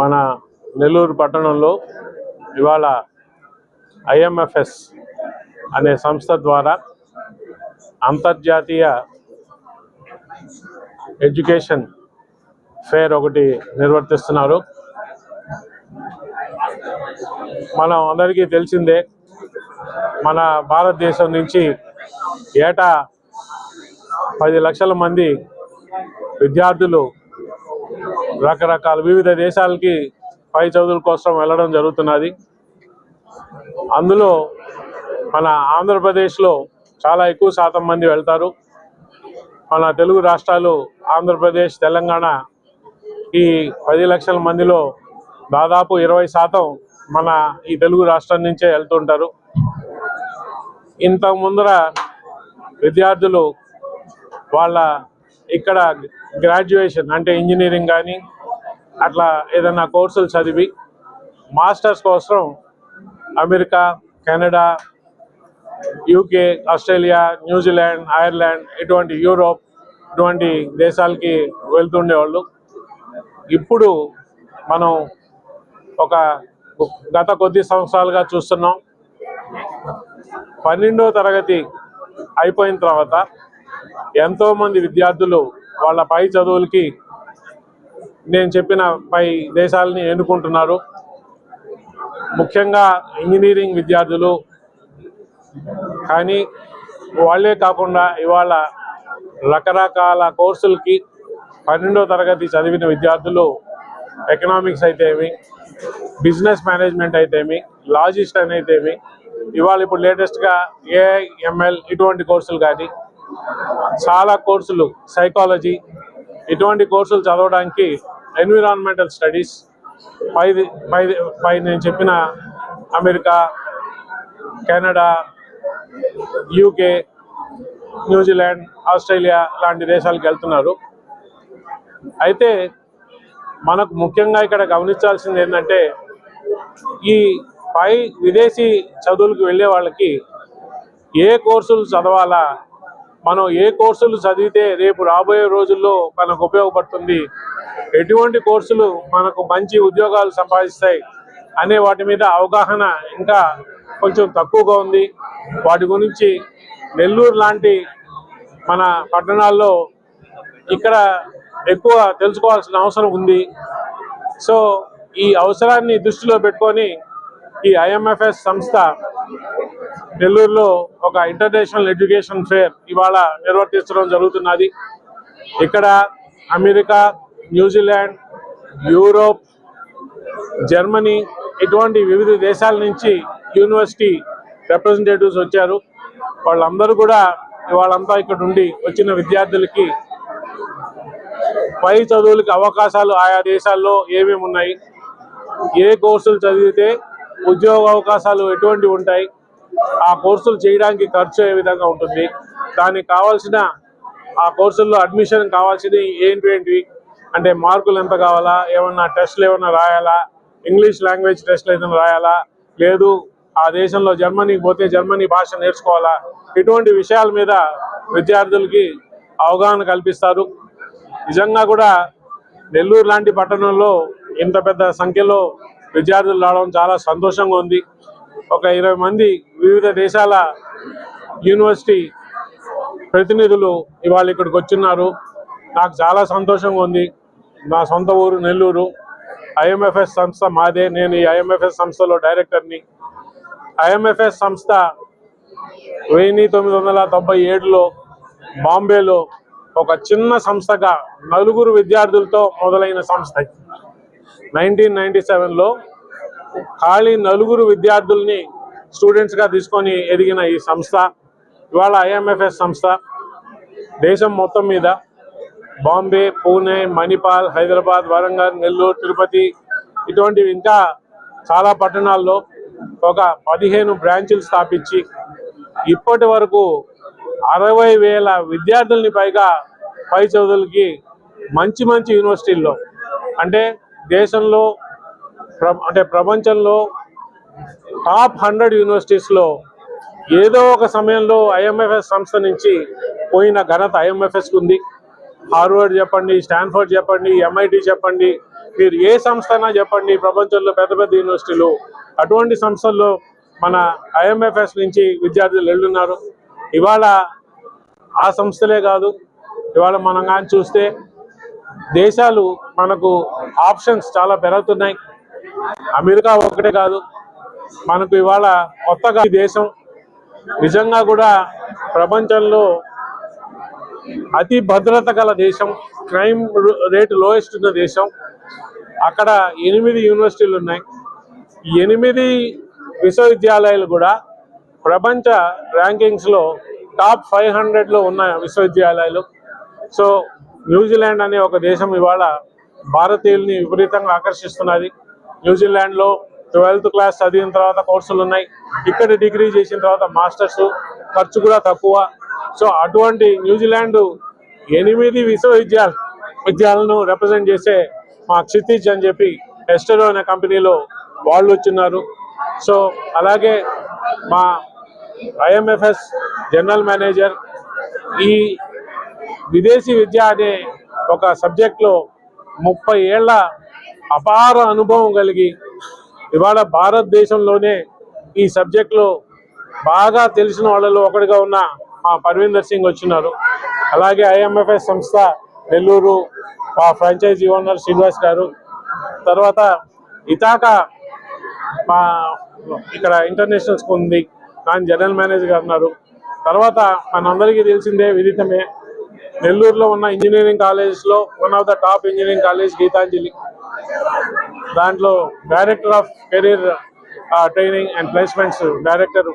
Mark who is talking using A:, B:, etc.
A: మన నెల్లూరు పట్టణంలో ఇవాళ IMFS అనే సంస్థ ద్వారా అంతర్జాతీయ ఎడ్యుకేషన్ ఫేర్ ఒకటి నిర్వర్తిస్తున్నారు. మనం అందరికీ తెలిసిందే, మన భారతదేశం నుంచి ఏటా 10 లక్షల మంది విద్యార్థులు రకరకాల వివిధ దేశాలకి పై చదువుల కోసం వెళ్ళడం జరుగుతున్నది. అందులో మన ఆంధ్రప్రదేశ్లో చాలా ఎక్కువ శాతం మంది వెళ్తారు. మన తెలుగు రాష్ట్రాలు ఆంధ్రప్రదేశ్, తెలంగాణ ఈ 10 లక్షల మందిలో దాదాపు 20% మన ఈ తెలుగు రాష్ట్రం నుంచే వెళ్తుంటారు. ఇంత ముందర విద్యార్థులు వాళ్ళ ఇక్కడ గ్రాడ్యుయేషన్ అంటే ఇంజనీరింగ్ కానీ అట్లా ఏదైనా కోర్సులు చదివి మాస్టర్స్ కోసం America, Canada, UK, Australia, New Zealand, Ireland, ఇటువంటి యూరోప్ ఇటువంటి దేశాలకి వెళ్తుండేవాళ్ళు. ఇప్పుడు మనం గత కొద్ది సంవత్సరాలుగా చూస్తున్నాం, 12వ తరగతి అయిపోయిన తర్వాత ఎంతోమంది విద్యార్థులు వాళ్ళ పై చదువులకి నేను చెప్పిన పై దేశాలని ఎన్నుకుంటున్నారు. ముఖ్యంగా ఇంజనీరింగ్ విద్యార్థులు, కానీ వాళ్ళే కాకుండా ఇవాళ రకరకాల కోర్సులకి 12వ తరగతి చదివిన విద్యార్థులు ఎకనామిక్స్ అయితేమి, బిజినెస్ మేనేజ్మెంట్ అయితేమి, లాజిస్ట్ అయితేమి, ఇవాళ ఇప్పుడు లేటెస్ట్గా AI, ML ఇటువంటి కోర్సులు కానీ చాలా కోర్సులు, సైకాలజీ ఇటువంటి కోర్సులు చదవడానికి ఎన్విరాన్మెంటల్ స్టడీస్ పై నేను చెప్పిన America, Canada, UK, New Zealand, Australia లాంటి దేశాలకు వెళ్తున్నారు. అయితే మనకు ముఖ్యంగా ఇక్కడ గమనించాల్సింది ఏంటంటే, ఈ పై విదేశీ చదువులకు వెళ్ళే వాళ్ళకి ఏ కోర్సులు చదవాలా, మనం ఏ కోర్సులు చదివితే రేపు రాబోయే రోజుల్లో మనకు ఉపయోగపడుతుంది, ఎటువంటి కోర్సులు మనకు మంచి ఉద్యోగాలు సంపాదిస్తాయి అనే వాటి మీద అవగాహన ఇంకా కొంచెం తక్కువగా ఉంది. వాటి గురించి నెల్లూరు లాంటి మన పట్టణాల్లో ఇక్కడ ఎక్కువ తెలుసుకోవాల్సిన అవసరం ఉంది. సో ఈ అవసరాన్ని దృష్టిలో పెట్టుకొని ఈ ఐఎంఎఫ్ఎస్ సంస్థ నెల్లూరులో ఒక ఇంటర్నేషనల్ ఎడ్యుకేషన్ ఫేర్ ఇవాళ నిర్వర్తించడం జరుగుతున్నది. ఇక్కడ అమెరికా, న్యూజిలాండ్, యూరోప్, జర్మనీ ఇటువంటి వివిధ దేశాల నుంచి యూనివర్సిటీ రిప్రజెంటేటివ్స్ వచ్చారు. వాళ్ళందరూ కూడా ఇవాళంతా ఇక్కడ ఉండి వచ్చిన విద్యార్థులకి పై చదువులకి అవకాశాలు ఆయా దేశాల్లో ఏమేమి ఉన్నాయి, ఏ కోర్సులు చదివితే ఉద్యోగ అవకాశాలు ఎటువంటి ఉంటాయి, ఆ కోర్సులు చేయడానికి ఖర్చు ఏ విధంగా ఉంటుంది, దానికి కావాల్సిన ఆ కోర్సుల్లో అడ్మిషన్ కావాల్సినవి ఏంటివి అంటే మార్కులు ఎంత కావాలా, ఏమన్నా టెస్టులు ఏమన్నా రాయాలా, ఇంగ్లీష్ లాంగ్వేజ్ టెస్టులు ఏదైనా రాయాలా, లేదు ఆ దేశంలో జర్మనీకి పోతే జర్మనీ భాష నేర్చుకోవాలా, ఇటువంటి విషయాల మీద విద్యార్థులకి అవగాహన కల్పిస్తారు. నిజంగా కూడా నెల్లూరు లాంటి పట్టణంలో ఇంత పెద్ద సంఖ్యలో విద్యార్థులు రావడం చాలా సంతోషంగా ఉంది. ఒక 20 మంది వివిధ దేశాల యూనివర్సిటీ ప్రతినిధులు ఇవాళ ఇక్కడికి వచ్చున్నారు. నాకు చాలా సంతోషంగా ఉంది. నా సొంత ఊరు నెల్లూరు, ఐఎంఎఫ్ఎస్ సంస్థ మాదే, నేను ఈ ఐఎంఎఫ్ఎస్ సంస్థలో డైరెక్టర్ని. ఐఎంఎఫ్ఎస్ సంస్థ 1997లో బాంబేలో ఒక చిన్న సంస్థగా 4 విద్యార్థులతో మొదలైన సంస్థ. 1997లో ఖాళీ 4 విద్యార్థుల్ని స్టూడెంట్స్గా తీసుకొని ఎదిగిన ఈ సంస్థ ఇవాళ ఐఎంఎఫ్ఎస్ సంస్థ దేశం మొత్తం మీద బాంబే, పూణే, మణిపాల్, హైదరాబాద్, వరంగల్, నెల్లూరు, తిరుపతి ఇటువంటివి ఇంకా చాలా పట్టణాల్లో ఒక 15 బ్రాంచులు స్థాపించి ఇప్పటి వరకు 60,000 విద్యార్థుల్ని పైగా పై చదువులకి మంచి మంచి యూనివర్సిటీల్లో అంటే దేశంలో అంటే ప్రపంచంలో టాప్ 100 యూనివర్సిటీస్లో ఏదో ఒక సమయంలో ఐఎంఎఫ్ఎస్ సంస్థ నుంచి పోయిన ఘనత ఐఎంఎఫ్ఎస్కి ఉంది. హార్వర్డ్ చెప్పండి, స్టాన్ఫోర్డ్ చెప్పండి, ఎంఐటి చెప్పండి, మీరు ఏ సంస్థ అయినా చెప్పండి, ప్రపంచంలో పెద్ద పెద్ద యూనివర్సిటీలు అటువంటి సంస్థల్లో మన ఐఎంఎఫ్ఎస్ నుంచి విద్యార్థులు వెళ్ళున్నారు. ఇవాళ ఆ సంస్థలే కాదు, ఇవాళ మనం కానీ చూస్తే దేశాలు మనకు ఆప్షన్స్ చాలా పెరుగుతున్నాయి. అమెరికా ఒకటే కాదు, మనకు ఇవాళ కొత్తగా ఈ దేశం నిజంగా కూడా ప్రపంచంలో అతి భద్రత గల దేశం, క్రైమ్ రేట్ లోయెస్ట్ ఉన్న దేశం. అక్కడ 8 యూనివర్సిటీలు ఉన్నాయి. ఈ 8 విశ్వవిద్యాలయాలు కూడా ప్రపంచ ర్యాంకింగ్స్లో టాప్ 500లో ఉన్న విశ్వవిద్యాలయాలు. సో న్యూజిలాండ్ అనే ఒక దేశం ఇవాళ భారతీయుల్ని విపరీతంగా ఆకర్షిస్తున్నది. న్యూజిలాండ్లో 12th క్లాస్ చదివిన తర్వాత కోర్సులు ఉన్నాయి, ఇక్కడ డిగ్రీ చేసిన తర్వాత మాస్టర్స్, ఖర్చు కూడా తక్కువ. సో అటువంటి న్యూజిలాండ్ 8 విశ్వవిద్యాలయాలను రిప్రజెంట్ చేసే మా క్షితిజ్ అని చెప్పి ఎస్టెరో అనే కంపెనీలో వాళ్ళు వచ్చిన్నారు. సో అలాగే మా ఐఎంఎఫ్ఎస్ జనరల్ మేనేజర్ ఈ విదేశీ విద్య అనే ఒక సబ్జెక్ట్లో 30 ఏళ్ల అపార అనుభవం కలిగి ఇవాళ భారతదేశంలోనే ఈ సబ్జెక్ట్లో బాగా తెలిసిన వాళ్ళలో ఒకటిగా ఉన్న మా పర్వీందర్ సింగ్ వచ్చినారు. అలాగే ఐఎంఎఫ్ఎస్ సంస్థ నెల్లూరు మా ఫ్రాంచైజీ ఓనర్ శ్రీనివాస్ గారు, తర్వాత ఇతాకా మా ఇక్కడ ఇంటర్నేషనల్ స్కూల్ ఉంది, దాని జనరల్ మేనేజర్ గారు ఉన్నారు. తర్వాత మనందరికీ తెలిసిందే విదితమే నెల్లూరులో ఉన్న ఇంజనీరింగ్ కాలేజెస్లో one of the top engineering college Gitanjali, దాంట్లో director of career training and placements director